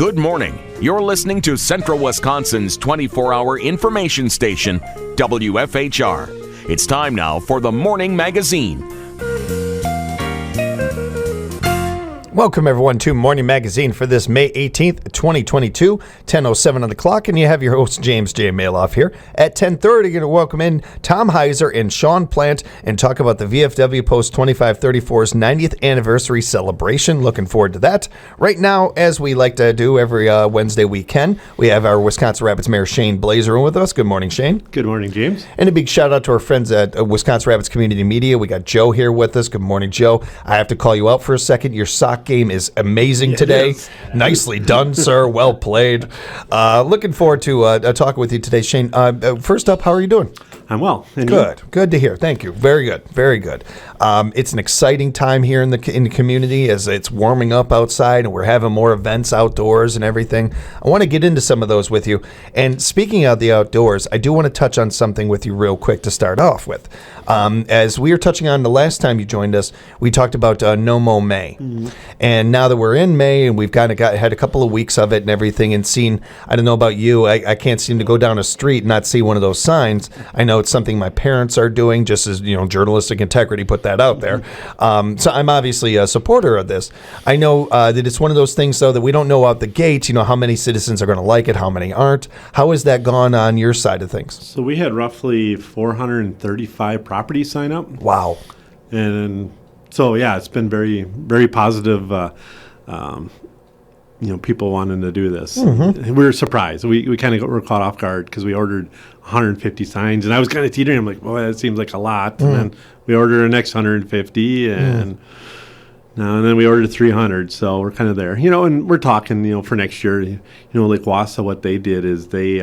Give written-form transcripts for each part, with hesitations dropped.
Good morning. You're listening to Central Wisconsin's 24-hour information station, WFHR. It's time now for the Morning Magazine. Welcome, everyone, to Morning Magazine for this May 18th, 2022, 10:07 on the clock. And you have your host, James J. Maloff, here. At 10:30, you're going to welcome in Tom Heiser and Sean Plant and talk about the VFW Post 2534's 90th anniversary celebration. Looking forward to that. Right now, as we like to do every Wednesday weekend, we have our Wisconsin Rapids Mayor Shane Blaser with us. Good morning, Shane. Good morning, James. And a big shout out to our friends at Wisconsin Rapids Community Media. We got Joe here with us. Good morning, Joe. I have to call you out for a second. Your sock game is amazing today. Nicely done, sir. Well played. Looking forward to talking with you today, Shane. First up, how are you doing? I'm well. And good. Good to hear. Thank you. Very good. Very good. It's an exciting time here in the community as it's warming up outside and we're having more events outdoors and everything. I want to get into some of those with you. And speaking of the outdoors, I do want to touch on something with you real quick to start off with. As we were touching on the last time you joined us, we talked about No Mow May. Mm-hmm. And now that we're in May and we've kind of had a couple of weeks of it and everything and seen, I don't know about you, I can't seem to go down a street and not see one of those signs. I know it's something my parents are doing, just as, journalistic integrity put that out there. So I'm obviously a supporter of this. I know that it's one of those things, though, that we don't know out the gate, how many citizens are going to like it, how many aren't. How has that gone on your side of things? So we had roughly 435 properties sign up. Wow. And so, yeah, it's been very, very positive, people wanting to do this. Mm-hmm. We were surprised. We kind of were caught off guard because we ordered 150 signs. And I was kind of teetering. I'm like, boy, that seems like a lot. Mm. And then we ordered the next 150. And then we ordered 300. So we're kind of there. And we're talking, for next year, like Wausau, what they did is they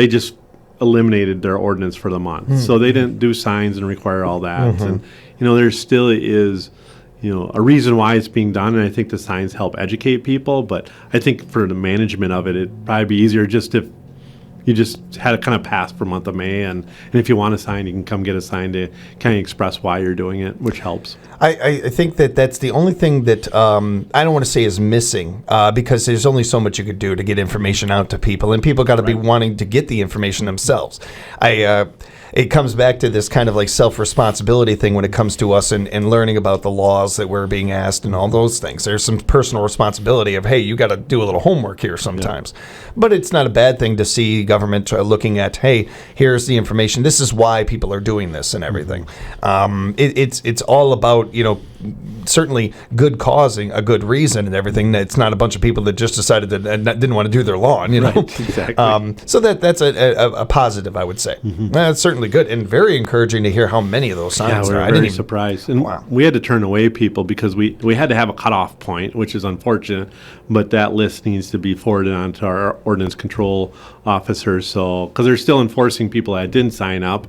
just eliminated their ordinance for the month. Mm. So they didn't do signs and require all that. Mm-hmm. And, there still is a reason why it's being done, and I think the signs help educate people. But I think for the management of it, it'd probably be easier just if you just had it kind of pass for month of May, and if you want a sign, you can come get a sign to kind of express why you're doing it, which helps. I think that's the only thing that I don't want to say is missing, because there's only so much you could do to get information out to people, and people got to be wanting to get the information themselves. It comes back to this kind of like self-responsibility thing when it comes to us and learning about the laws that we're being asked and all those things. There's some personal responsibility of, hey, you got to do a little homework here sometimes. Yeah. But it's not a bad thing to see government looking at, hey, here's the information. This is why people are doing this and everything. It's all about, certainly good causing a good reason and everything. It's not a bunch of people that just decided that didn't want to do their lawn, Right, exactly. So that's a positive, I would say. Mm-hmm. That's certainly good and very encouraging to hear how many of those signs are. I didn't even surprised. And we had to turn away people because we had to have a cutoff point, which is unfortunate, but that list needs to be forwarded on to our ordinance control officers. So, because they're still enforcing people that didn't sign up.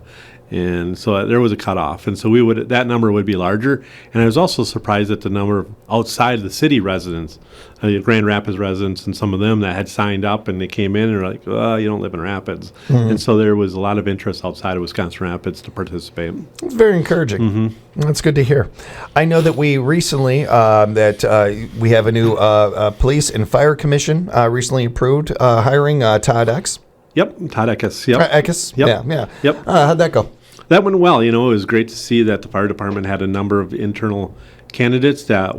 And so there was a cutoff, and so that number would be larger. And I was also surprised at the number of outside of the city residents, Grand Rapids residents, and some of them that had signed up, and they came in and were like, "Oh, you don't live in Rapids," and so there was a lot of interest outside of Wisconsin Rapids to participate. It's very encouraging. Mm-hmm. That's good to hear. I know that we recently we have a new police and fire commission recently approved hiring Todd X. Yep, Todd Eckes. Yep. Eckes? Yep. Yeah. Yep. How'd that go? That went well. It was great to see that the fire department had a number of internal candidates that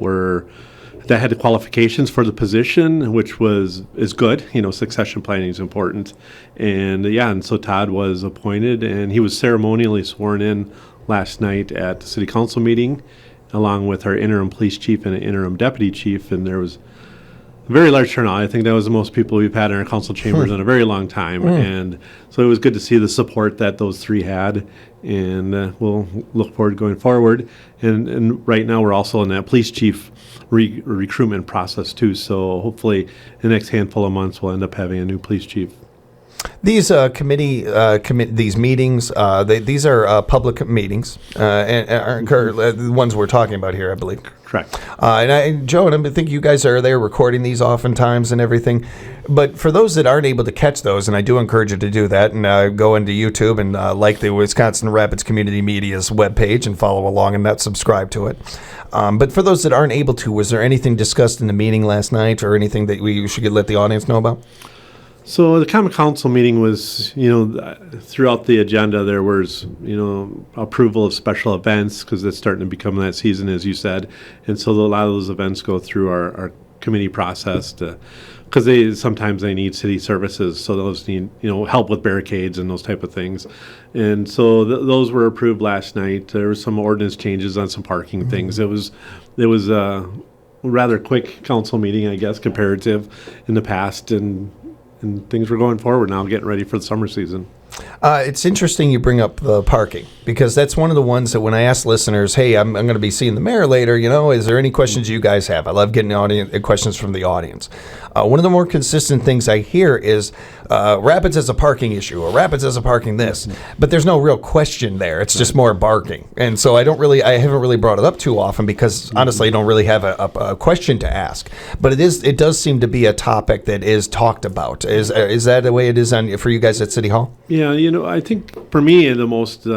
had the qualifications for the position, which is good. Succession planning is important. And so Todd was appointed, and he was ceremonially sworn in last night at the city council meeting, along with our interim police chief and an interim deputy chief, and there was a very large turnout. I think that was the most people we've had in our council chambers in a very long time. And so it was good to see the support that those three had. And we'll look forward to going forward. And right now we're also in that police chief recruitment process too. So hopefully the next handful of months we'll end up having a new police chief. These these meetings, these are public meetings, and are the ones we're talking about here, I believe. Correct. Joe, and I think you guys are there recording these oftentimes and everything. But for those that aren't able to catch those, and I do encourage you to do that, and go into YouTube and like the Wisconsin Rapids Community Media's webpage and follow along and subscribe to it. But for those that aren't able to, was there anything discussed in the meeting last night or anything that we should let the audience know about? So the Common Council meeting was, throughout the agenda there was, approval of special events because it's starting to become that season, as you said. And so a lot of those events go through our committee process because sometimes they need city services. So those need, help with barricades and those type of things. And so those were approved last night. There were some ordinance changes on some parking things. It was a rather quick council meeting, I guess, comparative in the past, and things were going forward now, getting ready for the summer season. It's interesting you bring up the parking because that's one of the ones that when I ask listeners, hey, I'm going to be seeing the mayor later, is there any questions you guys have? I love getting questions from the audience. One of the more consistent things I hear is Rapids has a parking issue or Rapids has a parking this, but there's no real question there. It's just more barking. And so I haven't really brought it up too often because honestly, I don't really have a question to ask. But it does seem to be a topic that is talked about. Is that the way it is for you guys at City Hall? Yeah, I think for me the most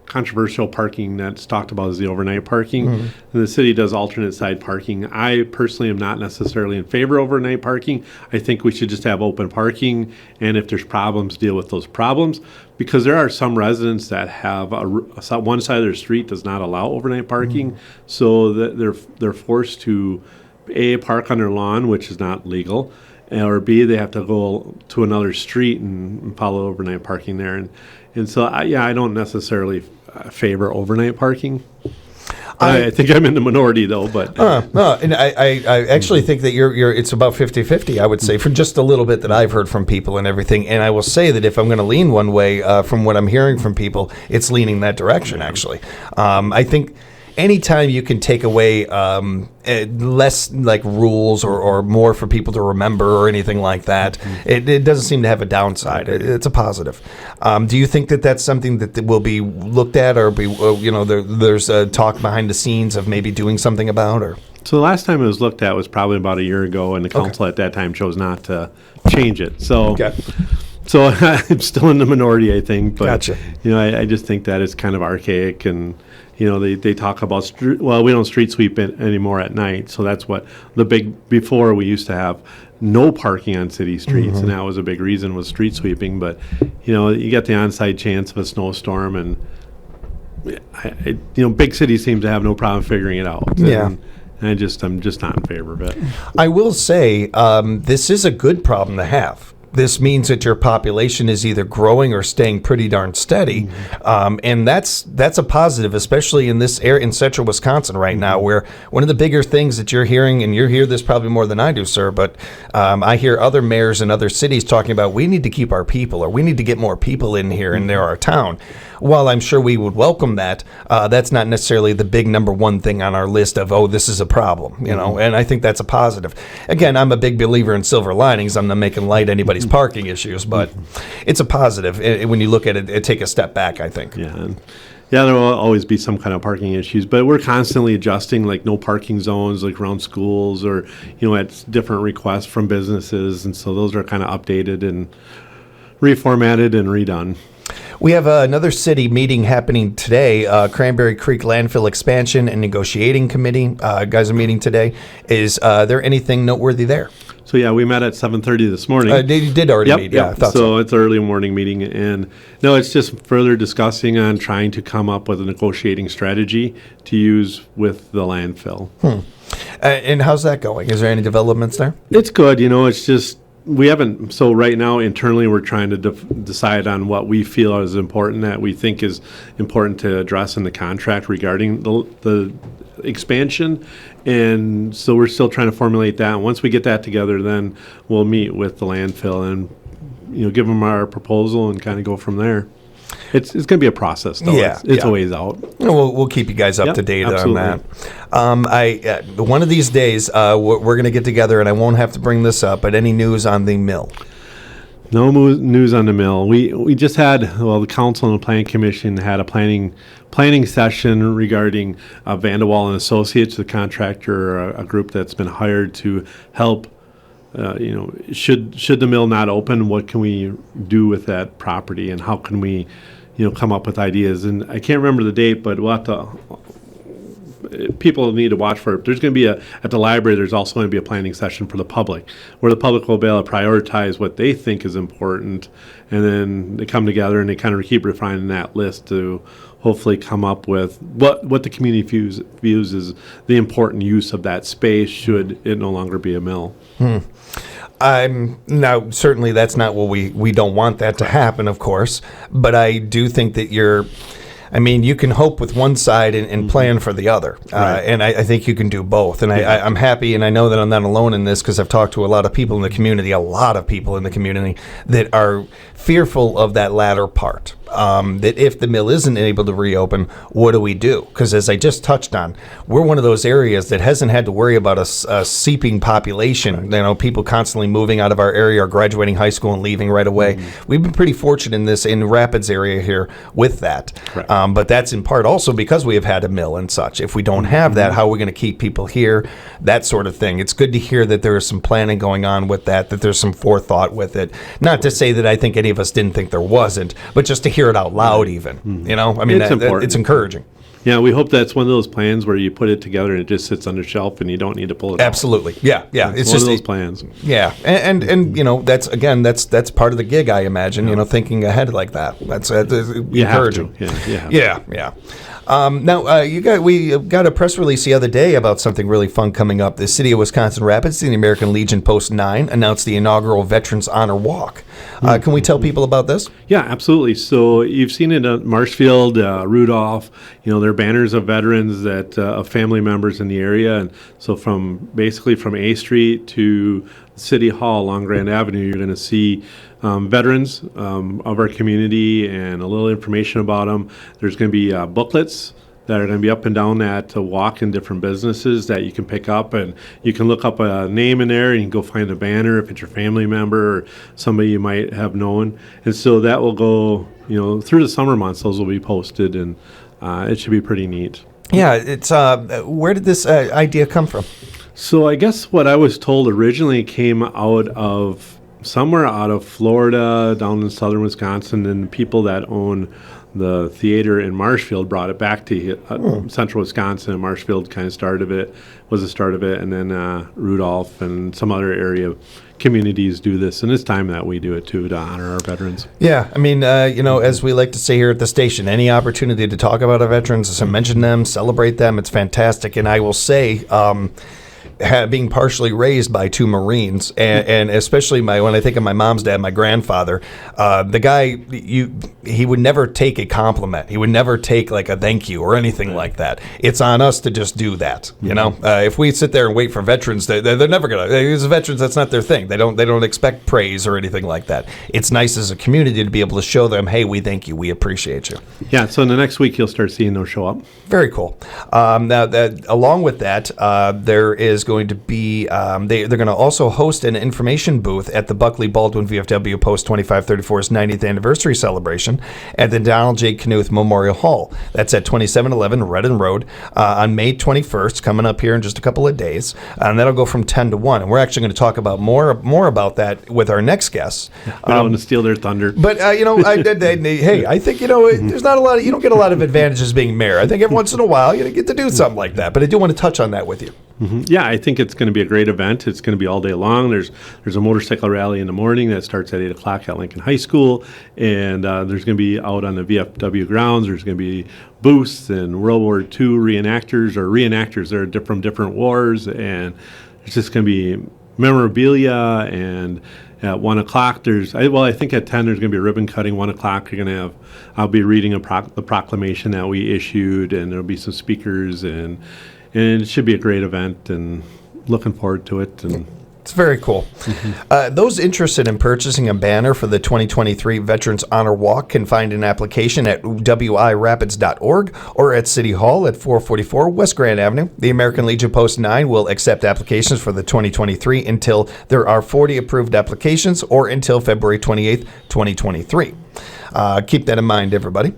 controversial parking that's talked about is the overnight parking. And the city does alternate side parking. I personally am not necessarily in favor of overnight parking. I think we should just have open parking, and if there's problems, deal with those problems, because there are some residents that have one side of their street does not allow overnight parking, so that they're forced to A, park on their lawn, which is not legal, or B, they have to go to another street and follow overnight parking there. And so, I don't necessarily favor overnight parking. I think I'm in the minority, though. But no, and I actually think that it's about 50-50, I would say, for just a little bit that I've heard from people and everything. And I will say that if I'm going to lean one way from what I'm hearing from people, it's leaning that direction, actually. I think anytime you can take away less like rules or more for people to remember or anything like that, it doesn't seem to have a downside. It's a positive. Do you think that that's something that will be looked at or there's a talk behind the scenes of maybe doing something about? Or so the last time it was looked at was probably about a year ago, and the council at that time chose not to change it. So. Okay. So I'm still in the minority, I think. But, gotcha. I just think that it's kind of archaic, and they talk about we don't street sweep it anymore at night. So that's what before we used to have no parking on city streets, and that was a big reason was street sweeping. But you get the on-site chance of a snowstorm, and big cities seem to have no problem figuring it out. Yeah. And I'm just not in favor of it. I will say this is a good problem to have. This means that your population is either growing or staying pretty darn steady, and that's a positive, especially in this area in central Wisconsin right now, where one of the bigger things that you're hearing, and you hear this probably more than I do, sir, but I hear other mayors in other cities talking about we need to keep our people, or we need to get more people in here in our town. While I'm sure we would welcome that, that's not necessarily the big number one thing on our list of, this is a problem, and I think that's a positive. Again, I'm a big believer in silver linings. I'm not making light anybody's parking issues, but it's a positive when you look at it, take a step back, I think. Yeah, there will always be some kind of parking issues, but we're constantly adjusting, like no parking zones, like around schools or, at different requests from businesses, and so those are kind of updated and reformatted and redone. We have another city meeting happening today, Cranberry Creek Landfill Expansion and Negotiating Committee. Guys are meeting today. Is there anything noteworthy there? So, we met at 7:30 this morning. You did already meet. Yeah, I thought so. It's an early morning meeting. And, no, it's just further discussing on trying to come up with a negotiating strategy to use with the landfill. And how's that going? Is there any developments there? It's good. It's just we haven't. So right now, internally, we're trying to decide on what we feel is important, that we think is important to address in the contract regarding the expansion. And so we're still trying to formulate that. And once we get that together, then we'll meet with the landfill and give them our proposal and kind of go from there. It's going to be a process, though. Yeah, it's a ways out. We'll keep you guys up to date absolutely. on that. One of these days, we're going to get together, and I won't have to bring this up, but any news on the mill? No news on the mill. We just had, the council and the planning commission had a planning session regarding Vanderwall and Associates, the contractor, a group that's been hired to help. Should the mill not open, what can we do with that property, and how can we, come up with ideas? And I can't remember the date, but we'll have to. People need to watch for it. There's going to be at the library. There's also going to be a planning session for the public, where the public will be able to prioritize what they think is important, and then they come together and they kind of keep refining that list to hopefully come up with what the community views is the important use of that space should it no longer be a mill. Now, certainly that's not what we don't want that to happen, of course, but I do think that you can hope with one side and plan for the other. Right. And I think you can do both. And I'm happy, and I know that I'm not alone in this because I've talked to a lot of people in the community, that are fearful of that latter part. That if the mill isn't able to reopen, what do we do? Because as I just touched on, we're one of those areas that hasn't had to worry about a seeping population. Right. People constantly moving out of our area or graduating high school and leaving right away. Mm-hmm. We've been pretty fortunate in Rapids area here with that. Right. But that's in part also because we have had a mill and such. If we don't have that, how are we going to keep people here? That sort of thing. It's good to hear that there is some planning going on with that there's some forethought with it. Not to say that I think any of us didn't think there wasn't, but just to hear it out loud even. It's it's encouraging. Yeah, we hope that's one of those plans where you put it together and it just sits on the shelf and you don't need to pull it out. Absolutely. Yeah. It's one of those plans. Yeah. And that's part of the gig, I imagine, thinking ahead like that. That's encouraging. Yeah. Now, we got a press release the other day about something really fun coming up. The City of Wisconsin Rapids, the American Legion Post 9, announced the inaugural Veterans Honor Walk. Can we tell people about this? Yeah, absolutely. So you've seen it at Marshfield, Rudolph. They're banners of veterans of family members in the area. And so from A Street to City Hall along Grand Avenue, you're going to see veterans of our community and a little information about them. There's going to be booklets that are going to be up and down that walk in different businesses that you can pick up, and you can look up a name in there and you can go find a banner if it's your family member or somebody you might have known. And so that will go, through the summer months, those will be posted, and it should be pretty neat. Yeah, it's where did this idea come from? So I guess what I was told originally came out of somewhere out of Florida, down in southern Wisconsin, and the people that own the theater in Marshfield brought it back to central Wisconsin, and Marshfield kind of was the start of it, and then Rudolph and some other area communities do this, and it's time that we do it too to honor our veterans. Yeah, as we like to say here at the station, any opportunity to talk about our veterans, to mention them, celebrate them, it's fantastic. And I will say, being partially raised by two Marines, and especially when I think of my mom's dad, my grandfather, the guy, he would never take a compliment. He would never take like a thank you or anything like that. It's on us to just do that. If we sit there and wait for veterans, they're never gonna. As veterans, that's not their thing. They don't expect praise or anything like that. It's nice as a community to be able to show them, hey, we thank you, we appreciate you. Yeah. So in the next week, you'll start seeing those show up. Very cool. Now, along with that, there is going to be they're going to also host an information booth at the Buckley Baldwin VFW Post 2534's 90th anniversary celebration at the Donald J. Knuth Memorial Hall. That's at 2711 Redden Road on May 21st, coming up here in just a couple of days, and that'll go from 10 to 1. And we're actually going to talk about more about that with our next guest. I don't want to steal their thunder, but hey, I think there's not a lot. You don't get a lot of advantages being mayor. I think every once in a while you get to do something like that. But I do want to touch on that with you. Mm-hmm. Yeah, I think it's going to be a great event. It's going to be all day long. There's a motorcycle rally in the morning that starts at 8 o'clock at Lincoln High School, and there's going to be out on the VFW grounds. There's going to be booths and World War II reenactors. They're from different wars, and it's just going to be memorabilia. And at 1 o'clock, I think at 10 there's going to be a ribbon cutting. 1 o'clock I'll be reading the proclamation that we issued, and there'll be some speakers, and it should be a great event, and looking forward to it. And It's very cool. Those interested in purchasing a banner for the 2023 Veterans Honor Walk can find an application at wirapids.org or at City Hall at 444 West Grand Avenue. The American Legion Post 9 will accept applications for the 2023 until there are 40 approved applications or until February 28th, 2023. Keep that in mind, everybody.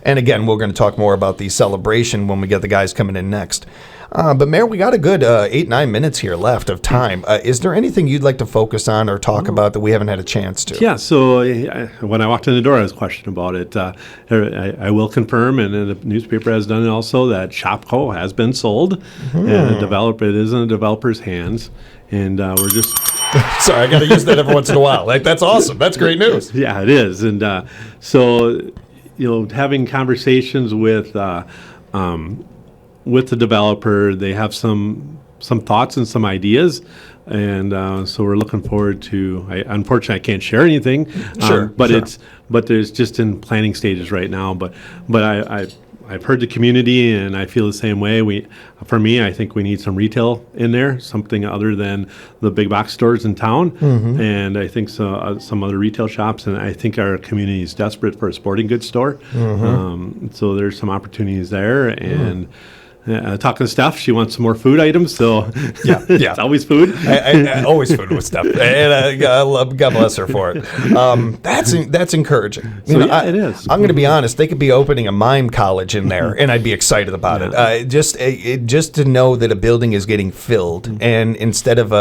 And again, we're going to talk more about the celebration when we get the guys coming in next. But Mayor, we got a good 8-9 minutes here left of time. Is there anything you'd like to focus on or talk about that we haven't had a chance to? Yeah, so when I walked in the door, I was questioned about it. I will confirm, and the newspaper has done it also, that Shopko has been sold. And it is in the developer's hands. And we're just... Sorry, I got to use that every once in a while. Like, that's awesome. That's great news. Yeah, it is. And so, having conversations with the developer, they have some thoughts and some ideas, and so we're looking forward to. Unfortunately, I can't share anything. Sure, but there's just in planning stages right now. But I've heard the community, and I feel the same way. For me, I think we need some retail in there, something other than the big box stores in town, and I think some other retail shops. And I think our community is desperate for a sporting goods store. So there's some opportunities there, and. Talking to Steph, she wants some more food items, so yeah. It's always food. I always food with Steph, and God bless her for it. That's encouraging. It is. I'm going to be honest; they could be opening a mime college in there, and I'd be excited about it. Just to know that a building is getting filled, and instead of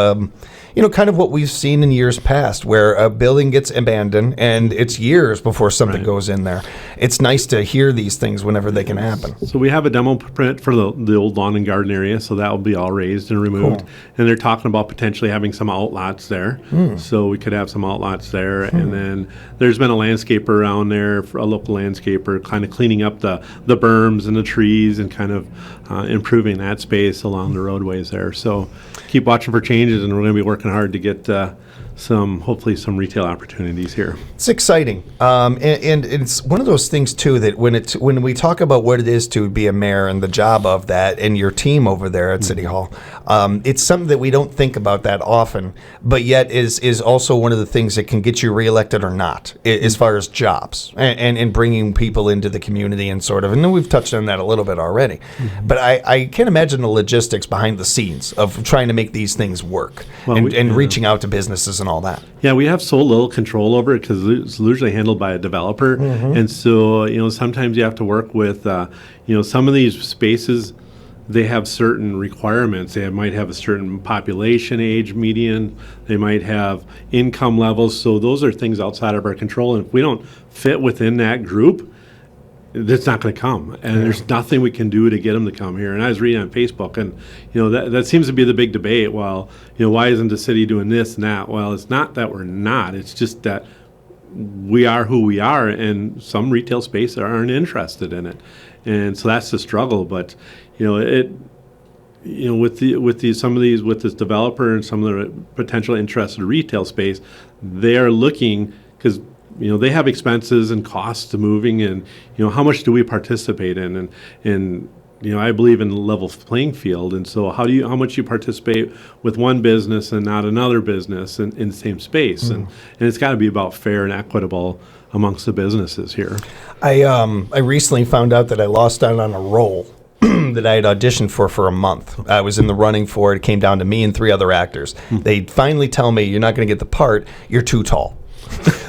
kind of what we've seen in years past, where a building gets abandoned and it's years before something goes in there. It's nice to hear these things whenever they can happen. So we have a demo print for the old lawn and garden area, so that will be all raised and removed. Cool. And they're talking about potentially having some outlots there. So we could have some outlots there. And then there's been a landscaper around there, a local landscaper, kind of cleaning up the berms and the trees and kind of improving that space along the roadways there. So keep watching for changes, and we're going to be working hard to get hopefully some retail opportunities here. It's exciting, and it's one of those things too that when we talk about what it is to be a mayor and the job of that and your team over there at City Hall, it's something that we don't think about that often, but yet is also one of the things that can get you reelected or not, as far as jobs and bringing people into the community and sort of. And then we've touched on that a little bit already, but I can't imagine the logistics behind the scenes of trying to make these things work and reaching out to businesses and all that. Yeah, we have so little control over it because it's usually handled by a developer. And so, sometimes you have to work with, some of these spaces, they have certain requirements. They might have a certain population age median. They might have income levels. So those are things outside of our control. And if we don't fit within that group, that's not going to come, and there's nothing we can do to get them to come here. And I was reading on Facebook, and that seems to be the big debate. Well, why isn't the city doing this and that? Well, it's not that we're not. It's just that we are who we are, and some retail spaces aren't interested in it, and so that's the struggle. But with this developer and some of the potential interested retail space, they are looking because. They have expenses and costs to moving, and how much do we participate in? And I believe in the level playing field, and so how much you participate with one business and not another business in the same space, and it's got to be about fair and equitable amongst the businesses here. I recently found out that I lost out on a role that I had auditioned for a month. I was in the running for it. It came down to me and 3 other actors. They finally tell me, you're not going to get the part. You're too tall.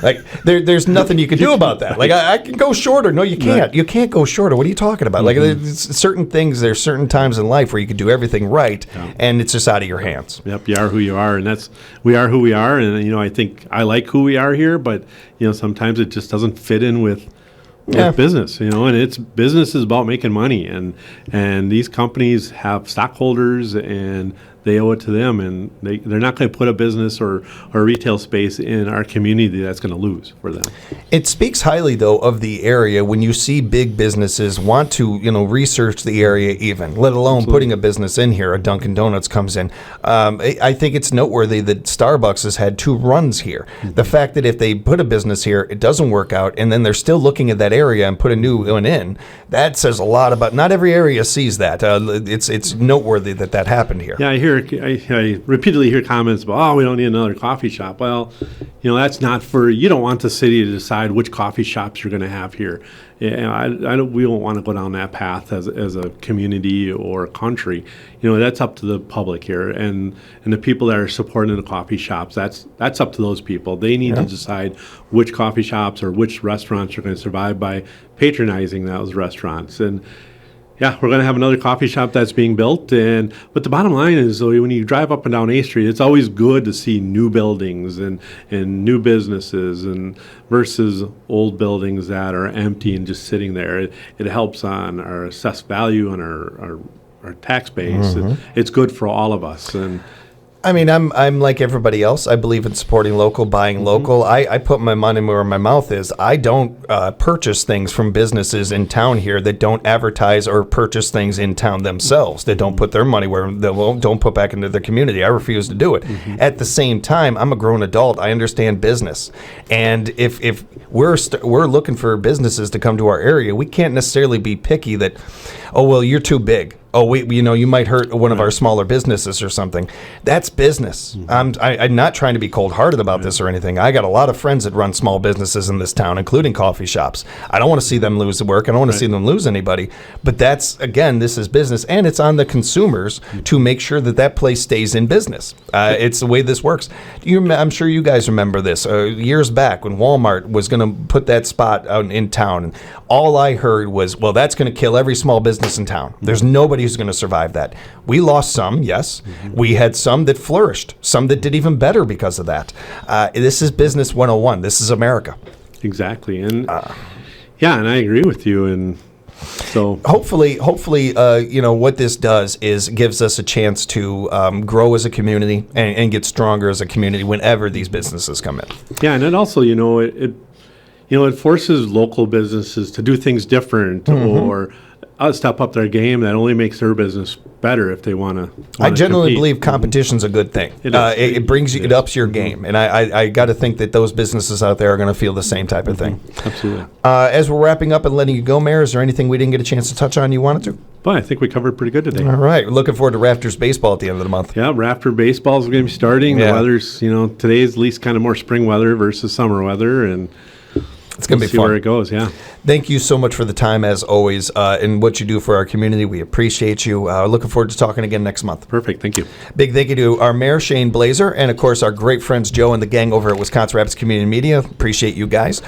Like there's nothing you can do about that. Like I can go shorter. No, you can't. Right. You can't go shorter. What are you talking about? Like there's certain things. There's certain times in life where you can do everything right, and it's just out of your hands. Yep, you are who you are, and we are who we are. And I think I like who we are here, but sometimes it just doesn't fit in with business. And business is about making money, and these companies have stockholders and they owe it to them, and they're not going to put a business or a retail space in our community that's going to lose for them. It speaks highly, though, of the area when you see big businesses want to, research the area even, let alone putting a business in here. A Dunkin Donuts comes in. I think it's noteworthy that Starbucks has had 2 runs here. The fact that if they put a business here, it doesn't work out, and then they're still looking at that area and put a new one in, that says a lot about, not every area sees that. It's noteworthy that happened here. Yeah, I hear I repeatedly hear comments about, oh, we don't need another coffee shop. Well, that's not you don't want the city to decide which coffee shops you're going to have here. We don't want to go down that path as a community or a country. That's up to the public here, and the people that are supporting the coffee shops. That's up to those people. They need to decide which coffee shops or which restaurants are going to survive by patronizing those restaurants. And yeah, we're going to have another coffee shop that's being built. But the bottom line is, when you drive up and down A Street, it's always good to see new buildings and new businesses versus old buildings that are empty and just sitting there. It helps on our assessed value and our tax base. It's good for all of us. And I mean, I'm like everybody else. I believe in supporting local, buying local. I put my money where my mouth is. I don't purchase things from businesses in town here that don't advertise or purchase things in town themselves, that don't put their money where they don't put back into the community. I refuse to do it. At the same time, I'm a grown adult. I understand business. And if we're looking for businesses to come to our area, we can't necessarily be picky that, oh, well, you're too big. Oh, you might hurt one of our smaller businesses or something. That's business. I'm not trying to be cold-hearted about this or anything. I got a lot of friends that run small businesses in this town, including coffee shops. I don't want to see them lose the work. I don't want to see them lose anybody. But this is business, and it's on the consumers to make sure that place stays in business. It's the way this works. I'm sure you guys remember this. Years back when Walmart was going to put that spot out in town, and all I heard was, well, that's going to kill every small business in town. There's nobody who's going to survive that. We lost some, yes. We had some that flourished, some that did even better because of that. This is business 101. This is America. Exactly. And and I agree with you. And so hopefully, what this does is gives us a chance to grow as a community and get stronger as a community whenever these businesses come in. Yeah, and it also, it forces local businesses to do things different or step up their game. That only makes their business better if they want to. I generally believe competition's a good thing. It brings you, it ups your game, and I got to think that those businesses out there are going to feel the same type of thing. Absolutely. As we're wrapping up and letting you go, Mayor, is there anything we didn't get a chance to touch on you wanted to? Well, I think we covered pretty good today. All right. We're looking forward to Raptors baseball at the end of the month. Yeah, Raptor baseball is going to be starting. The weather's, today is at least kind of more spring weather versus summer weather, and it's going to be see fun. Where it goes, yeah. Thank you so much for the time, as always, and what you do for our community. We appreciate you. Looking forward to talking again next month. Perfect. Thank you. Big thank you to our Mayor, Shane Blaser, and, of course, our great friends Joe and the gang over at Wisconsin Rapids Community Media. Appreciate you guys.